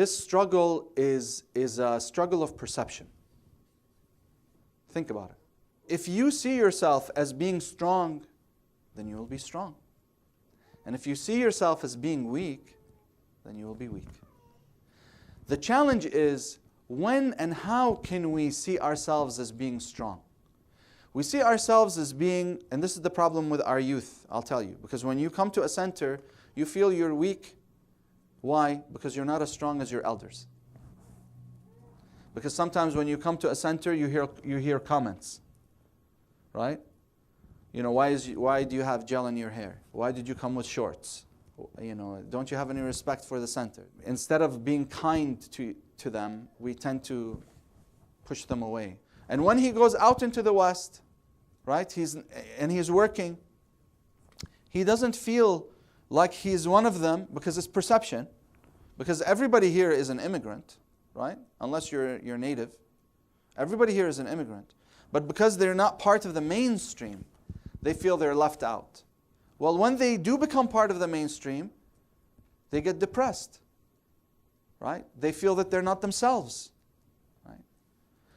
this struggle is a struggle of perception. Think about it. If you see yourself as being strong, then you will be strong. And if you see yourself as being weak, then you will be weak. The challenge is, when and how can we see ourselves as being strong? We see ourselves as being, and this is the problem with our youth, I'll tell you. Because when you come to a center, you feel you're weak. Why? Because you're not as strong as your elders. Because sometimes when you come to a center, you hear comments, right? You know, why do you have gel in your hair? Why did you come with shorts? You know, don't you have any respect for the center? Instead of being kind to them, we tend to push them away. And when he goes out into the West, right, he's working, he doesn't feel like he's one of them, because it's perception. Because everybody here is an immigrant, right? Unless you're native. Everybody here is an immigrant. But because they're not part of the mainstream, they feel they're left out. Well, when they do become part of the mainstream, they get depressed, right? They feel that they're not themselves, right?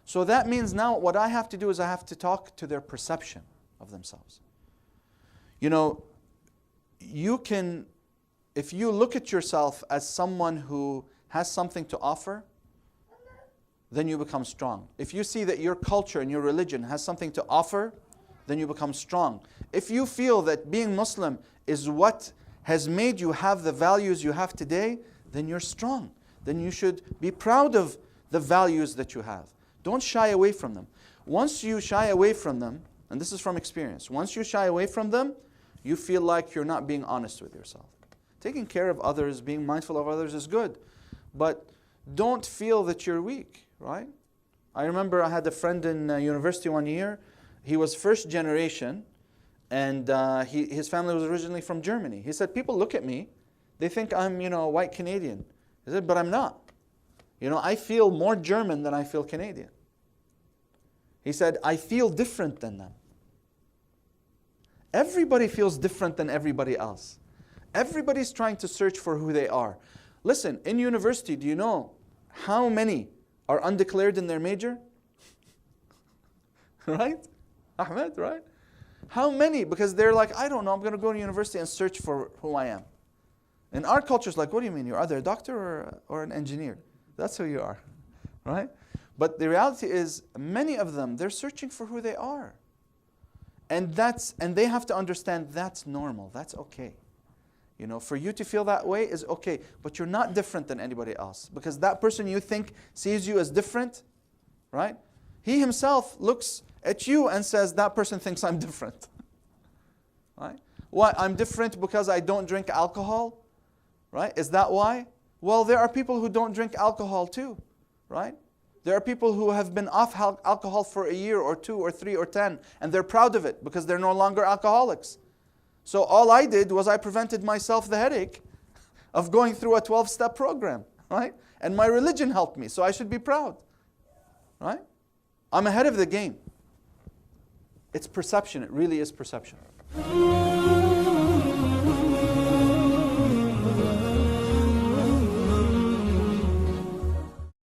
So that means now what I have to do is I have to talk to their perception of themselves. You know, if you look at yourself as someone who has something to offer, then you become strong. If you see that your culture and your religion has something to offer, then you become strong. If you feel that being Muslim is what has made you have the values you have today, then you're strong. Then you should be proud of the values that you have. Don't shy away from them. Once you shy away from them, and this is from experience, once you shy away from them, you feel like you're not being honest with yourself. Taking care of others, being mindful of others is good, but don't feel that you're weak, right? I remember I had a friend in university one year. He was first generation, and his family was originally from Germany. He said, people look at me, they think I'm, a white Canadian. He said, but I'm not. I feel more German than I feel Canadian. He said, I feel different than them. Everybody feels different than everybody else. Everybody's trying to search for who they are. Listen, in university, do you know how many are undeclared in their major? Right? Ahmed, right? How many? Because they're like, I don't know, I'm going to go to university and search for who I am. In our culture, it's like, what do you mean? You're either a doctor or an engineer. That's who you are, right? But the reality is, many of them, they're searching for who they are. And they have to understand that's normal, that's okay. For you to feel that way is okay, but you're not different than anybody else. Because that person you think sees you as different, right? He himself looks at you and says, that person thinks I'm different. Right? What, I'm different because I don't drink alcohol? Right? Is that why? Well, there are people who don't drink alcohol too, right? There are people who have been off alcohol for a year or 2 or 3 or 10, and they're proud of it because they're no longer alcoholics. So all I did was I prevented myself the headache of going through a 12-step program, right? And my religion helped me, so I should be proud, right? I'm ahead of the game. It's perception. It really is perception.